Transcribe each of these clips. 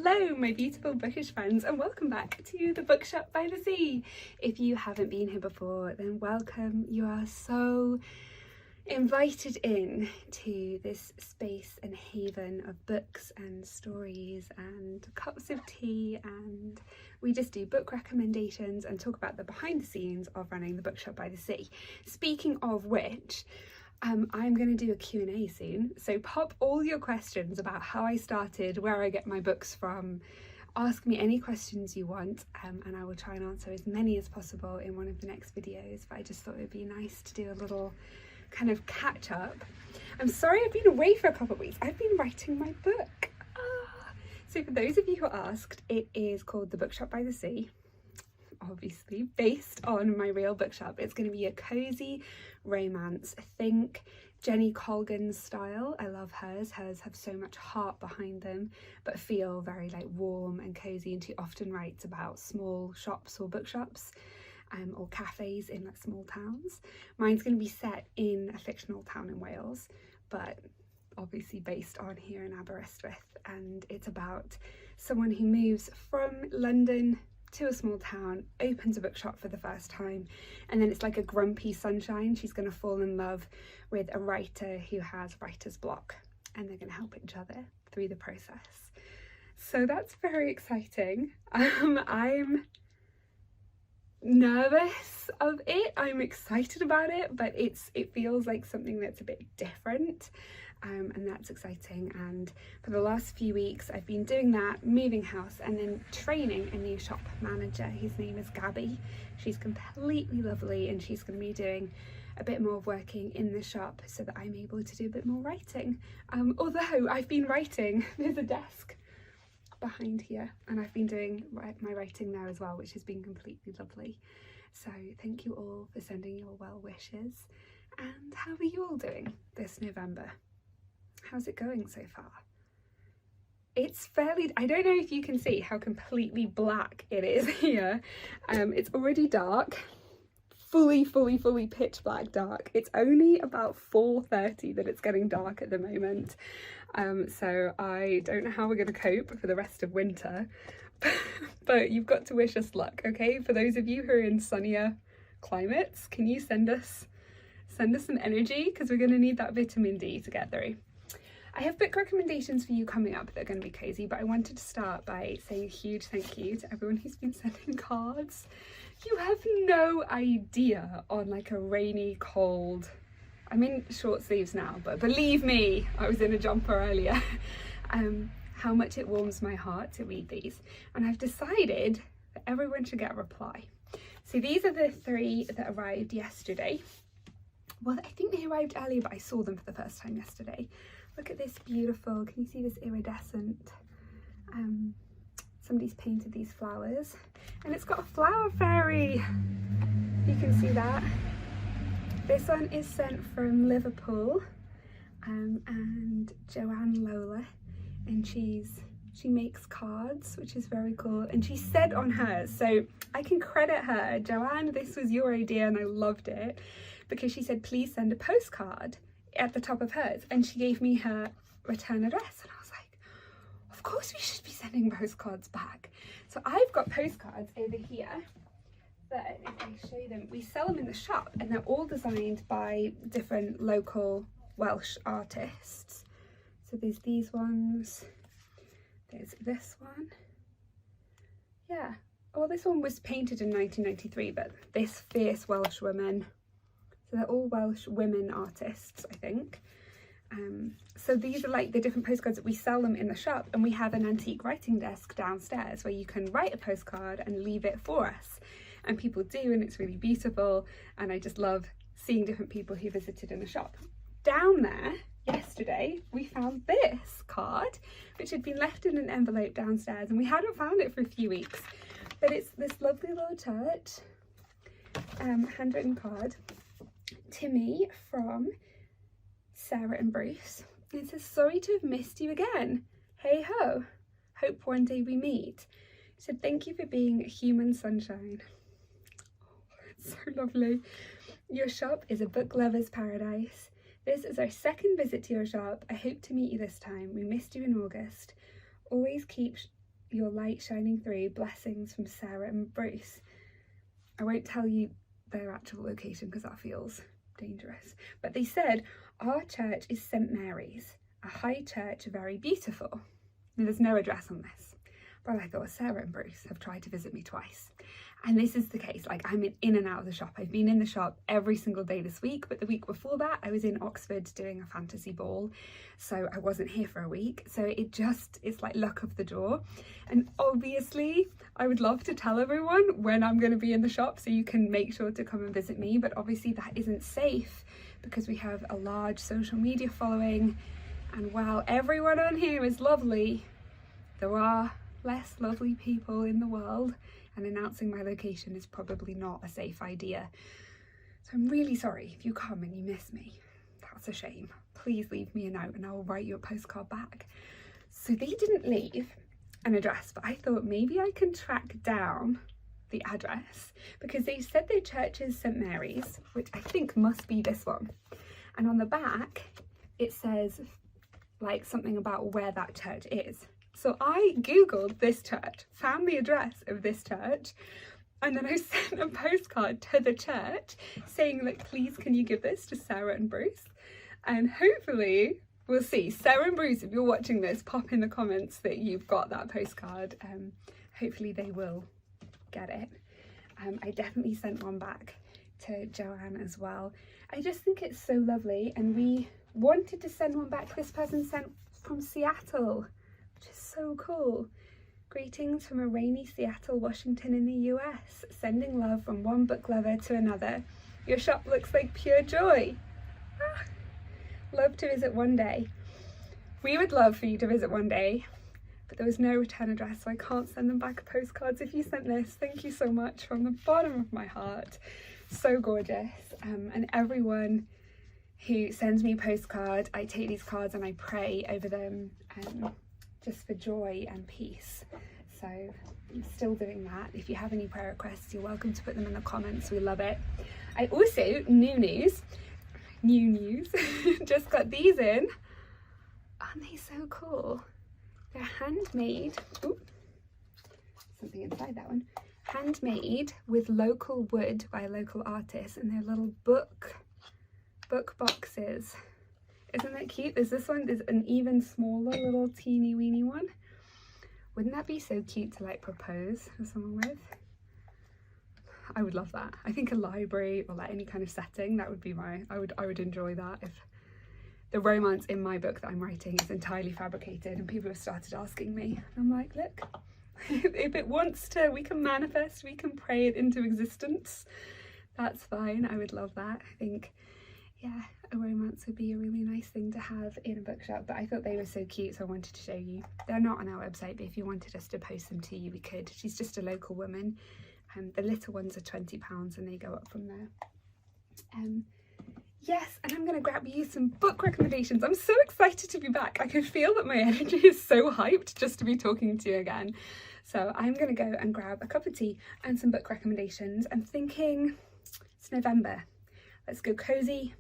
Hello my beautiful bookish friends, and welcome back to the Bookshop by the Sea. If you haven't been here before, then welcome. You are so invited in to this space and haven of books and stories and cups of tea, and we just do book recommendations and talk about the behind the scenes of running the Bookshop by the Sea. Speaking of which, I'm going to do a Q&A soon, so pop all your questions about how I started, where I get my books from. Ask me any questions you want, and I will try and answer as many as possible in one of the next videos. But I just thought it would be nice to do a little kind of catch up. I'm sorry I've been away for a couple of weeks. I've been writing my book. So for those of you who asked, it is called The Bookshop by the Sea, obviously based on my real bookshop. It's going to be a cozy romance. Think Jenny Colgan's style. I love hers. Hers have so much heart behind them, but feel very like warm and cozy, and she often writes about small shops or bookshops or cafes in like small towns. Mine's going to be set in a fictional town in Wales, but obviously based on here in Aberystwyth, and it's about someone who moves from London to a small town, opens a bookshop for the first time, and then it's like a grumpy sunshine. She's going to fall in love with a writer who has writer's block, and they're going to help each other through the process. So that's very exciting. I'm nervous of it. I'm excited about it, but it feels like something that's a bit different. And that's exciting. And for the last few weeks I've been doing that, moving house, and then training a new shop manager. His name is Gabby. She's completely lovely, and she's going to be doing a bit more of working in the shop so that I'm able to do a bit more writing. Although I've been writing, there's a desk behind here, and I've been doing my writing there as well, which has been completely lovely. So thank you all for sending your well wishes. And how are you all doing this November? How's it going so far? It's fairly, I don't know if you can see how completely black it is here. It's already dark, fully pitch black dark. It's only about 4:30 that it's getting dark at the moment. So I don't know how we're going to cope for the rest of winter, but you've got to wish us luck, okay? For those of you who are in sunnier climates, can you send us some energy, because we're going to need that vitamin D to get through. I have book recommendations for you coming up that are going to be cozy, but I wanted to start by saying a huge thank you to everyone who's been sending cards. You have no idea, on like a rainy, cold, I'm in short sleeves now, but believe me, I was in a jumper earlier, how much it warms my heart to read these. And I've decided that everyone should get a reply. So these are the 3 that arrived yesterday. Well, I think they arrived earlier, but I saw them for the first time yesterday. Look at this beautiful, can you see this iridescent? Somebody's painted these flowers, and it's got a flower fairy. You can see that. This one is sent from Liverpool, and Joanne Lola, and she makes cards, which is very cool, and she said on hers, so I can credit her, Joanne, this was your idea and I loved it, because she said please send a postcard at the top of hers, and she gave me her return address, and I was like, of course we should be sending postcards back. So I've got postcards over here that, if I show them, we sell them in the shop, and they're all designed by different local Welsh artists. So there's these ones, there's this one, yeah, oh, this one was painted in 1993, but this fierce Welsh woman. So they're all Welsh women artists, I think. So these are like the different postcards that we sell them in the shop, and we have an antique writing desk downstairs where you can write a postcard and leave it for us. And people do, and it's really beautiful, and I just love seeing different people who visited in the shop. Down there, yesterday, we found this card, which had been left in an envelope downstairs, and we hadn't found it for a few weeks. But it's this lovely little touch, handwritten card to me from Sarah and Bruce. It says, sorry to have missed you again. Hey ho, hope one day we meet. It said, thank you for being a human sunshine. Oh, it's so lovely. Your shop is a book lover's paradise. This is our 2nd visit to your shop. I hope to meet you this time. We missed you in August. Always keep your light shining through. Blessings from Sarah and Bruce. I won't tell you their actual location because that feels dangerous. But they said, our church is St Mary's, a high church, very beautiful. Now, there's no address on this, but I thought Sarah and Bruce have tried to visit me twice. And this is the case, like I'm in and out of the shop. I've been in the shop every single day this week, but the week before that I was in Oxford doing a fantasy ball, so I wasn't here for a week. So it's like luck of the draw. And obviously I would love to tell everyone when I'm going to be in the shop so you can make sure to come and visit me, but obviously that isn't safe because we have a large social media following, and while everyone on here is lovely, there are less lovely people in the world, and announcing my location is probably not a safe idea. So I'm really sorry if you come and you miss me. That's a shame. Please leave me a note and I will write you a postcard back. So they didn't leave an address, but I thought maybe I can track down the address because they said their church is St Mary's, which I think must be this one. And on the back, it says like something about where that church is. So I googled this church, found the address of this church, and then I sent a postcard to the church saying like, please can you give this to Sarah and Bruce? And hopefully we'll see. Sarah and Bruce, if you're watching this, pop in the comments that you've got that postcard. Hopefully they will get it. I definitely sent one back to Joanne as well. I just think it's so lovely, and we wanted to send one back. This person sent from Seattle, which is so cool. Greetings from a rainy Seattle, Washington in the US. Sending love from one book lover to another. Your shop looks like pure joy. Ah, love to visit one day. We would love for you to visit one day, but there was no return address, so I can't send them back postcards. If you sent this, thank you so much from the bottom of my heart. So gorgeous. And everyone who sends me a postcard, I take these cards and I pray over them. Just for joy and peace. So I'm still doing that. If you have any prayer requests, you're welcome to put them in the comments. We love it. I also, new news, just got these in. Aren't they so cool? They're handmade. Ooh, something inside that one. Handmade with local wood by a local artist, and they're little book boxes. Isn't that cute? There's this one, there's an even smaller little teeny weeny one. Wouldn't that be so cute to like propose to someone with? I would love that. I think a library or like any kind of setting, that would be I would enjoy that. If the romance in my book that I'm writing is entirely fabricated and people have started asking me, I'm like, look, if it wants to, we can manifest, we can pray it into existence. That's fine. I would love that. I think, yeah, a romance would be a really nice thing to have in a bookshop, but I thought they were so cute, so I wanted to show you. They're not on our website, but if you wanted us to post them to you, we could. She's just a local woman, and the little ones are £20 and they go up from there. Yes, and I'm going to grab you some book recommendations. I'm so excited to be back. I can feel that my energy is so hyped just to be talking to you again. So I'm going to go and grab a cup of tea and some book recommendations. I'm thinking it's November. Let's go cozy.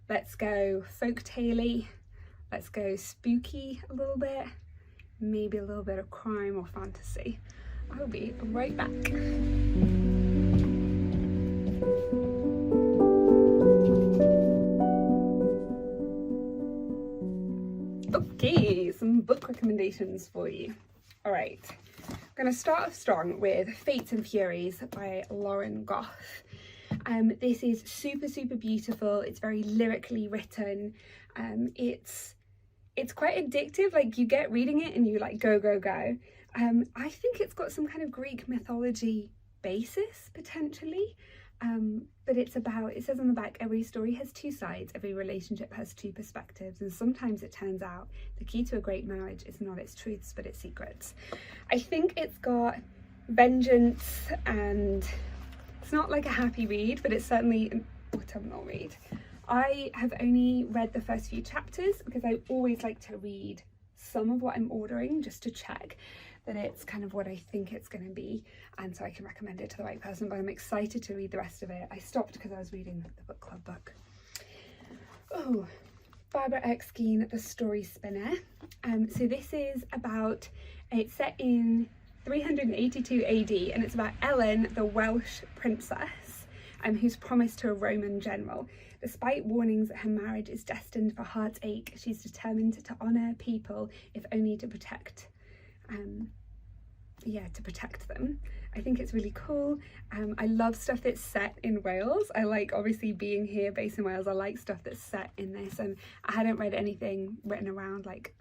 Let's go folktale-y, let's go spooky a little bit, maybe a little bit of crime or fantasy. I'll be right back. Okay, some book recommendations for you. All right, I'm going to start off strong with Fates and Furies by Lauren Goff. This is super beautiful. It's very lyrically written. It's quite addictive. Like, you get reading it and you like go. I think it's got some kind of Greek mythology basis potentially, but it says on the back, every story has two sides, every relationship has two perspectives, and sometimes it turns out the key to a great marriage is not its truths but its secrets. I think it's got vengeance, and it's not like a happy read, but it's certainly an autumnal read. I have only read the first few chapters because I always like to read some of what I'm ordering just to check that it's kind of what I think it's going to be, and so I can recommend it to the right person, but I'm excited to read the rest of it. I stopped because I was reading the book club book. Oh, Barbara Erskine, The Story Spinner. So this is about It's set in 382 AD and it's about Ellen, the Welsh princess, who's promised to a Roman general. Despite warnings that her marriage is destined for heartache, she's determined to honour people, if only to protect them. I think it's really cool. I love stuff that's set in Wales. I like, obviously being here based in Wales, I like stuff that's set in this, and I hadn't read anything written around like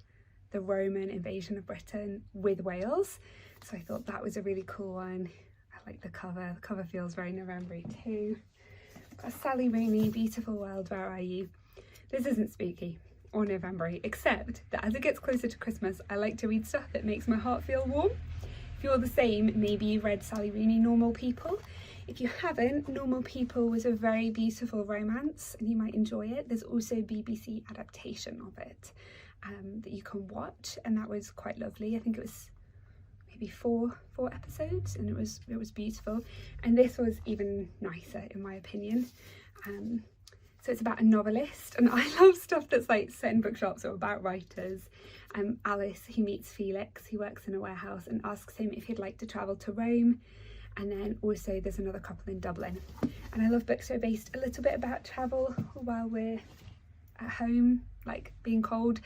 the Roman invasion of Britain with Wales, so I thought that was a really cool one. I like the cover. The cover feels very November-y too. Got Sally Rooney, Beautiful World, Where Are You? This isn't spooky or November-y, except that as it gets closer to Christmas, I like to read stuff that makes my heart feel warm. If you're the same, maybe you've read Sally Rooney, Normal People. If you haven't, Normal People was a very beautiful romance and you might enjoy it. There's also a BBC adaptation of it that you can watch, and that was quite lovely. I think it was maybe four episodes, and it was beautiful, and this was even nicer in my opinion. So it's about a novelist, and I love stuff that's like set in bookshops or about writers. Alice, who meets Felix, who works in a warehouse, and asks him if he'd like to travel to Rome. And then also there's another couple in Dublin, and I love books that are based a little bit about travel while we're at home, like being cold.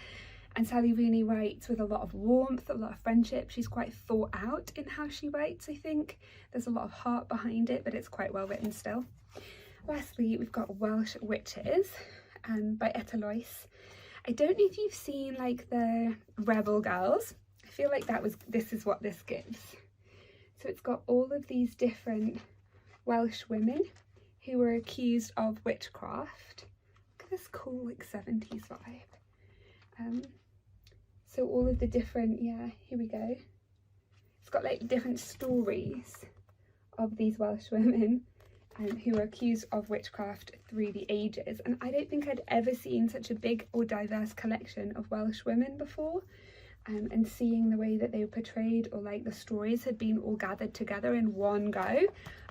And Sally Rooney writes with a lot of warmth, a lot of friendship. She's quite thought out in how she writes, I think. There's a lot of heart behind it, but it's quite well written still. Lastly, we've got Welsh Witches by Etta Lois. I don't know if you've seen like the Rebel Girls. I feel like this is what this gives. So it's got all of these different Welsh women who were accused of witchcraft. Look at this cool like 70s vibe. So all of the different, here we go. It's got like different stories of these Welsh women who were accused of witchcraft through the ages. And I don't think I'd ever seen such a big or diverse collection of Welsh women before. And seeing the way that they were portrayed, or like the stories had been all gathered together in one go,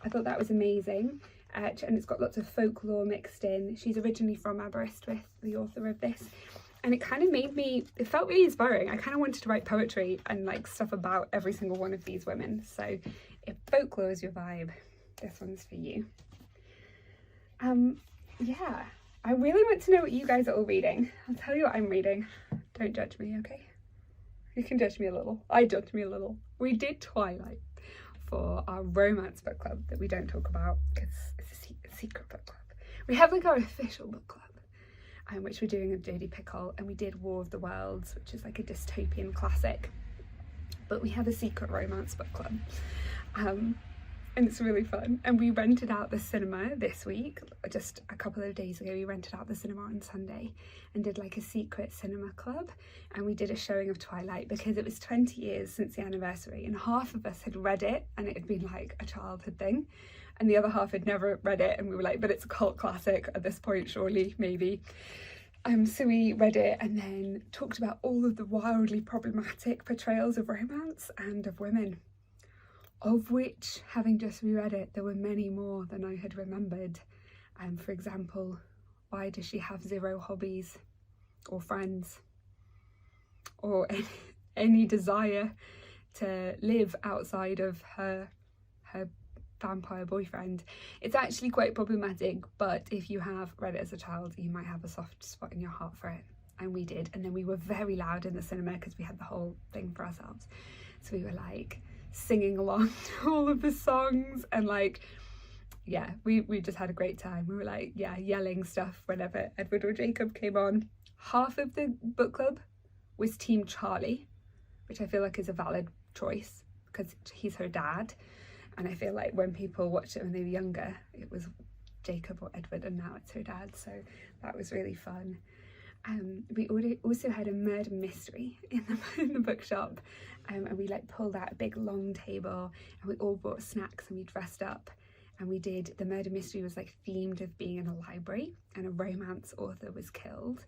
I thought that was amazing. And it's got lots of folklore mixed in. She's originally from Aberystwyth, the author of this. And it kind of it felt really inspiring. I kind of wanted to write poetry and like stuff about every single one of these women. So if folklore is your vibe, this one's for you. Yeah, I really want to know what you guys are all reading. I'll tell you what I'm reading. Don't judge me, okay? You can judge me a little. I judge me a little. We did Twilight for our romance book club that we don't talk about because it's a secret book club. We have like our official book club, which we're doing with Jodie Pickle, and we did War of the Worlds, which is like a dystopian classic, but we have a secret romance book club, and it's really fun. And we rented out the cinema this week, just a couple of days ago. We rented out the cinema on Sunday and did like a secret cinema club, and we did a showing of Twilight because it was 20 years since the anniversary, and half of us had read it and it had been like a childhood thing, and the other half had never read it, and we were like, but it's a cult classic at this point, surely, maybe. So we read it and then talked about all of the wildly problematic portrayals of romance and of women, of which, having just reread it, there were many more than I had remembered. For example, why does she have 0 hobbies or friends or any desire to live outside of her vampire boyfriend? It's actually quite problematic, but if you have read it as a child, you might have a soft spot in your heart for it, and we did. And then we were very loud in the cinema because we had the whole thing for ourselves, so we were like singing along to all of the songs, and like, yeah, we just had a great time. We were like, yeah, yelling stuff whenever Edward or Jacob came on. Half of the book club was Team Charlie, which I feel like is a valid choice because he's her dad. And I feel like when people watched it when they were younger, it was Jacob or Edward, and now it's her dad. So that was really fun. We also had a murder mystery in the bookshop, and we like pulled out a big long table, and we all brought snacks and we dressed up, and we did, the murder mystery was like themed of being in a library and a romance author was killed,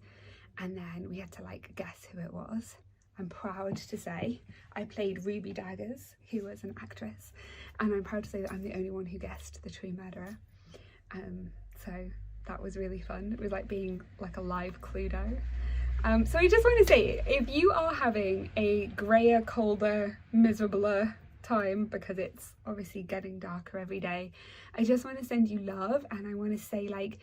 and then we had to like guess who it was. I'm proud to say I played Ruby Daggers, who was an actress, and I'm proud to say that I'm the only one who guessed the true murderer. So that was really fun. It was like being like a live Cluedo. So I just want to say, if you are having a grayer, colder, miserabler time, because it's obviously getting darker every day, I just want to send you love, and I want to say, like,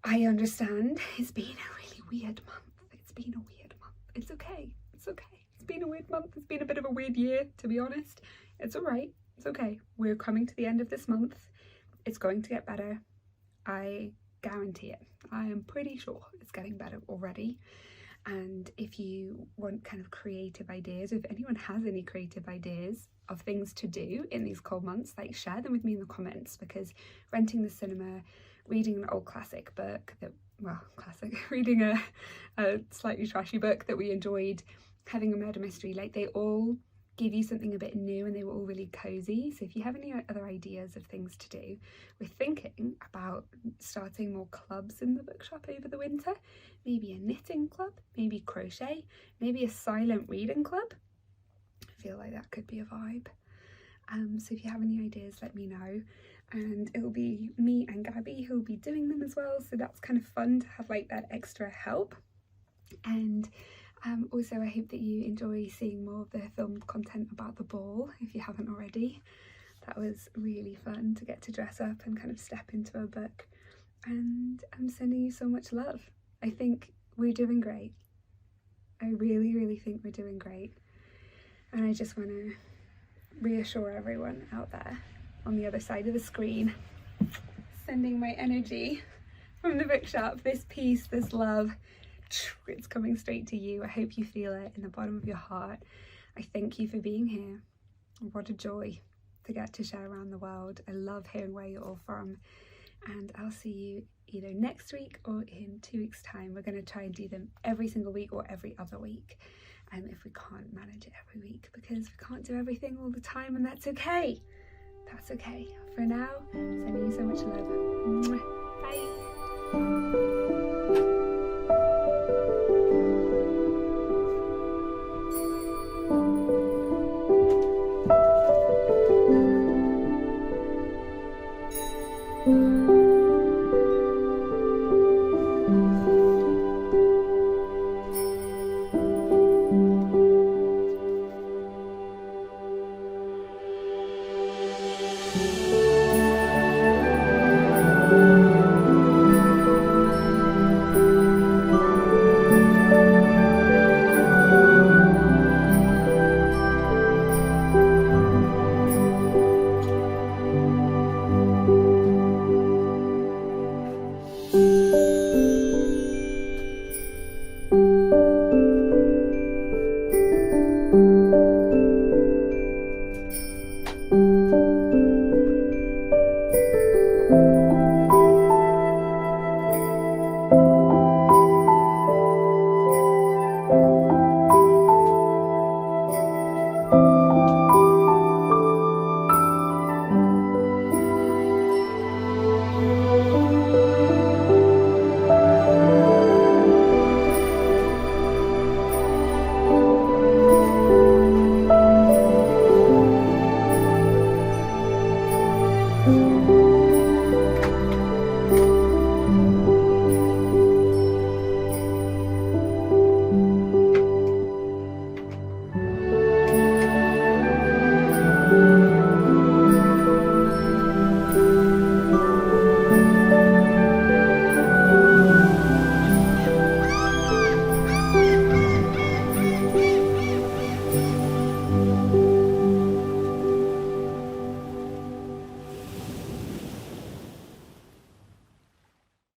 I understand it's been a really weird month. It's been a weird month. It's okay. It's okay. It's been a weird month. It's been a bit of a weird year, to be honest. It's all right. It's okay. We're coming to the end of this month. It's going to get better. I guarantee it. I am pretty sure it's getting better already. And if you want kind of creative ideas, if anyone has any creative ideas of things to do in these cold months, like, share them with me in the comments, because renting the cinema, reading an old classic book that, well, classic, reading a slightly trashy book that we enjoyed, having a murder mystery, like, they all give you something a bit new, and they were all really cozy. So if you have any other ideas of things to do, we're thinking about starting more clubs in the bookshop over the winter. Maybe a knitting club, maybe crochet, maybe a silent reading club. I feel like that could be a vibe. So if you have any ideas, let me know. And it'll be me and Gabby who'll be doing them as well, so that's kind of fun to have, like, that extra help. And also, I hope that you enjoy seeing more of the filmed content about the ball, if you haven't already. That was really fun to get to dress up and kind of step into a book. And I'm sending you so much love. I think we're doing great. I really, really think we're doing great. And I just want to reassure everyone out there on the other side of the screen, sending my energy from the bookshop, this peace, this love. It's coming straight to you. I hope you feel it in the bottom of your heart. I thank you for being here. What a joy to get to share around the world. I love hearing where you're all from, and I'll see you either next week or in 2 weeks' time. We're going to try and do them every single week or every other week, and if we can't manage it every week, because we can't do everything all the time, and that's okay. That's okay. For now, sending you so much love. Bye.